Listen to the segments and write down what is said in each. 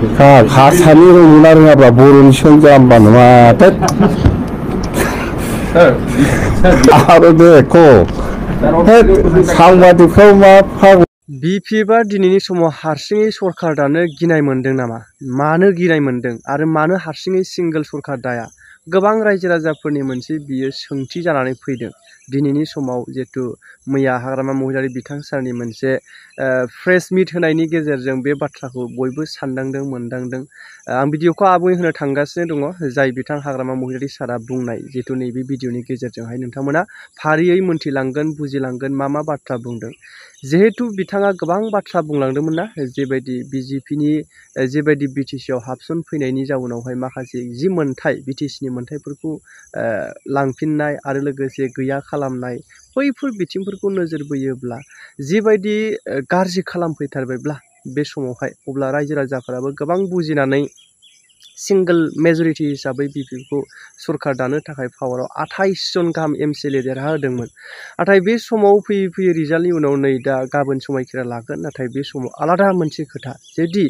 हारसानि रोंगौना रोङाब्ला बर'नि सोंजाम्बा नङा आरो बेखौ साংবাদিকखौ मा बिपिएफआ दिनैनि समाव हारसिङै सरखार दानो गिनाय मोन्दों नामा? मानो गिनाय मोन्दों आरो मानो हारसिङै सिंगोल सरखार दाया? गोबां रायजो राजाफोरनि मोनसे बियो सोंथि जानानै फैदों। दिनैनि समाव जिहेतु मैया हाग्रामा महिलारि बिथां सारनि मोनसे प्रेस मिट होनायनि गेजेरजों बे बाथ्राखौ बयबो सानदांदों मोनदांदों। आं भिडिअखौ आबुङै होनो थांगासिनो दङ। जाय बिथां हाग्रामा महिलारि सारा बुंनाय जिहेतु नैबे भिडिअनि गेजेरजोंहाय नोंथांमोना फारियै मोनथिलांगोन बुजिलांगोन मा मा बाथ्रा बुंदों। जिहेतु बिथाङा गोबां बाथ्रा बुंलांदोंमोन ना, जेबायदि बिजेपिनि जेबायदि बिटिसिआव हाबसन फैनायनि जाउनावहाय माखासे जि मोनथाय बिटिसिनि मोनथायफोरखौ लांफिननाय आरो लोगोसे गैया खालामनाय, बैफोर बिथिंफोरखौ नोजोर बोयोब्ला जिबायदि गाज्रि खालामफैथारबायब्ला बे समावहाय अब्ला रायजो राजाफोराबो गोबां बुजिनानै सिंगोल मेजरिटि हिसाबै बिपिएफखौ सरखार दानो थाखाय पावाराव 28 जन गाहाम एमसिएलए देरहाहोदोंमोन। नाथाय बे समाव फैयै फैयै रिजाल्टनि उनाव नै दा गाबोन समायखिरा लागोन। नाथाय बे समाव आलादा मोनसे खोथा जुदि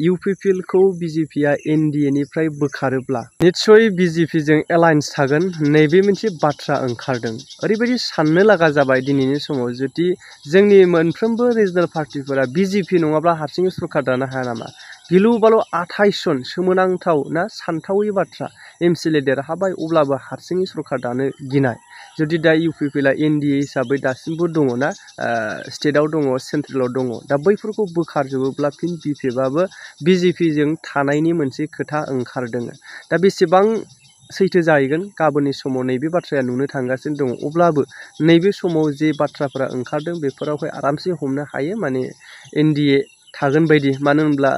इउपिपिएलखौ बिजेपिआ एनडिएनिफ्राय बोखारोब्ला निस्सय बिजेपिजों एलायन्स थागोन, नैबे मोनसे बाथ्रा ओंखारदों। ओरैबायदि साननो लागा जाबाय दिनैनि समाव जुदि जोंनि मोनफ्रोमबो रिजनेल पार्टिफोरा बिजेपि नङाब्ला हारसिङै सरखार दानो हाया नामा? गिलु बालु 28 जन सोमोनांथाव ना सानथावै बाथ्रा एमसिएलए देरहाबाय अब्लाबो हारसिङै सरखार दानो गिनाय। जुदि दा इउपिपिएलआ एनडिए हिसाबै दासिमबो दङ ना, स्टेटआव दङ, सेन्ट्रेलाव दङ, दा बैफोरखौ बोखारजोबोब्ला फिन बिपिएफआबो बिजेपिजों थानायनि मोनसे खोथा ओंखारदों। दा बेसेबां सैथो जाहैगोन गाबोननि समाव नैबे बाथ्राया नुनो थांगासिनो दङ। अब्लाबो नैबे समाव जे बाथ्राफोरा ओंखारदों बेफोरावहाय आरामसे हमनो हायो, माने एनडिए थागोन बायदि। मानो होनब्ला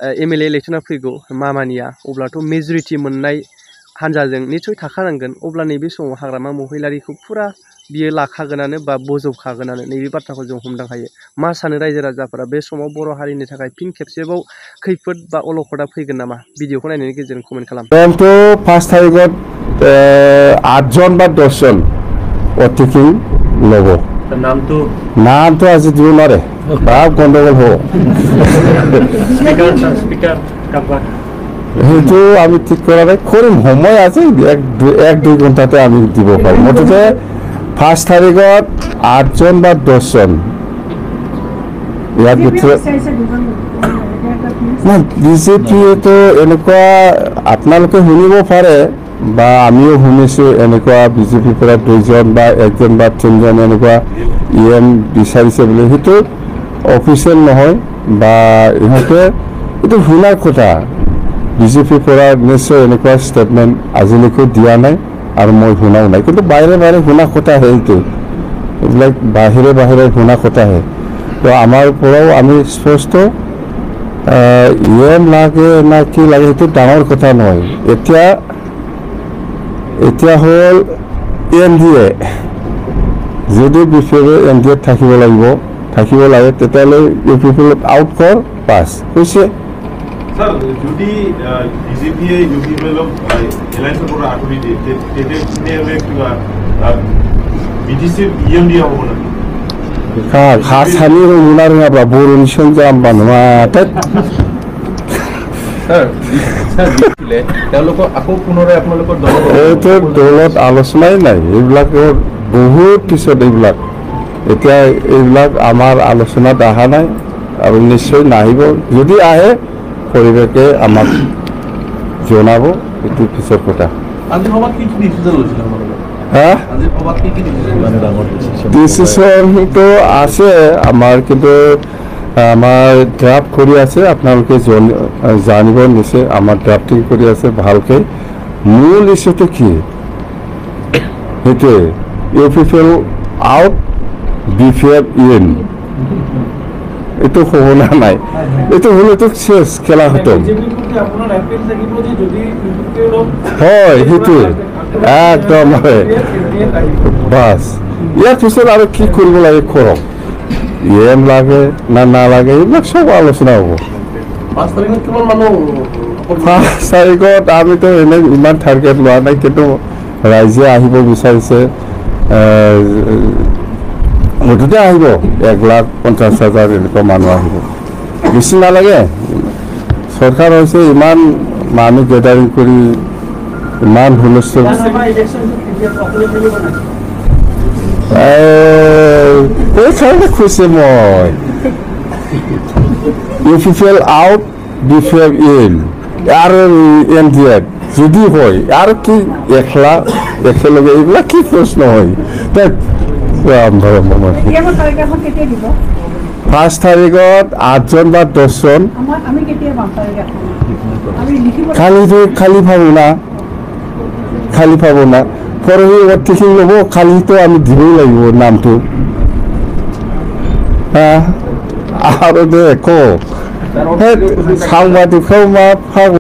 एमएलए इलेक्सना फैगौ मामानिया, अब्लाथ' मेजरिटि मोननाय हान्जाजों निस्सय थाखानांगोन। अब्ला नैबे समाव हाग्रामा महिलारिखौ फुरा बियो लाखागोनानो बा बजबखागोनानो, नैबे बाथ्राखौ जों हमदां हायो। मा सानो रायजो राजाफोरा बे समाव बर' हारिनि थाखाय फिन खेबसेबाव खैफोद बा अलखदा फैगोन नामा? भिडिअखौ नायनायनि गेजेरजों कमेन्ट खालाम। 5 তাৰিখত 8 জন বা 10 জন অতিথি ল'ব। নামটো আজি দিব নোৱাৰে, গণ্ডগোল হ'ব। সেইটো আমি ঠিক কৰা নাই, কৰিম, সময় আছে, 1-2 ঘণ্টাতে আমি দিব পাৰিম। মুঠতে 5 তাৰিখত 8 জন বা 10 জন ইয়াৰ ভিতৰত বিজেপিয়েতো এনেকুৱা আপোনালোকে শুনিব পাৰে বা আমিও শুনিছোঁ, এনেকুৱা বিজেপিৰ পৰা 2 জন বা 1 জন বা 3 জন এনেকুৱা ইএম বিচাৰিছে বুলি। সেইটো অফিচিয়েল নহয় বা ইহঁতে এইটো শুনাৰ কথা। বিজেপিৰ পৰা নিশ্চয় এনেকুৱা ষ্টেটমেণ্ট আজিলৈকে দিয়া নাই আৰু মই শুনাও নাই। কিন্তু বাহিৰে বাহিৰে শুনা কথাহে, এইটো এইবিলাক বাহিৰে বাহিৰে শুনা কথাহে। তো আমাৰ পৰাও আমি স্পষ্ট ইএম লাগে না কি লাগে সেইটো ডাঙৰ কথা নহয়। এতিয়া হ'ল এনডিএ, যদি বিপিএফে এনডিএত থাকিব লাগে তেতিয়াহ'লে ইউপিপিএল আউট কৰ, পাছ হৈছে। স্যাৰ, যদি বিজেপিয়ে ইউপিপিএলক এলায়েন্সৰ পৰা আঁতৰি দিয়ে তেতিয়া কিবা বিটিচিৰ ইএম দিয়া হ'ব নেকি? হাৰসানি रोंगौना रोङाब्ला बर'नि सोंजाम्बा नङा। এইটো দলত আলোচনাই নাই, এইবিলাকৰ বহুত পিছত এইবিলাক। এতিয়া এইবিলাক আমাৰ আলোচনাত অহা নাই আৰু নিশ্চয় নাহিব। যদি আহে পৰিৱেশে আমাক জনাব, এইটো পিছৰ কথা। ডিচিশ্যনটো আছে আমাৰ, কিন্তু আমাৰ ড্ৰাফ্ট কৰি আছে, আপোনালোকে জানিব নিশ্চয়। আমাৰ ড্ৰাফটিং কৰি আছে ভালকৈ। মূল ইছ্যুটো কি সেইটোৱে, ইউপিপিএল আউট, বিপিএফ ইন। এইটো হ'বনা নাই, এইটো হ'লেতো শেষ, খেলা খতম। হয়, সেইটোৱে একদম হয়। বাছ ইয়াৰ পিছত আৰু কি কৰিব লাগে কৰক। ইএম লাগে না নালাগে এইবিলাক চব আলোচনা হ'ব। 5 তাৰিখত আমিতো এনে ইমান টাৰ্গেট লোৱা নাই, কিন্তু ৰাইজে আহিব বিচাৰিছে। মুঠতে আহিব 1,50,000 এনেকুৱা মানুহ আহিব, বেছি নালাগে। চৰকাৰ হৈছে ইমান মানুহ গেডাৰিং কৰি ইমান হুলস্থুল এইকাৰণে খুচি মই UPPL আউট DPF ইন আৰু NDF যদি হয় আৰু কি একেলগে এইবিলাক কি প্ৰশ্ন হয় 5 তাৰিখত 8জন বা 10জন খালি পাব না পৰহি টিকিং ল'ব খালিতো আমি দিবই লাগিব নামটো আৰু দে একো সাংবাদিকও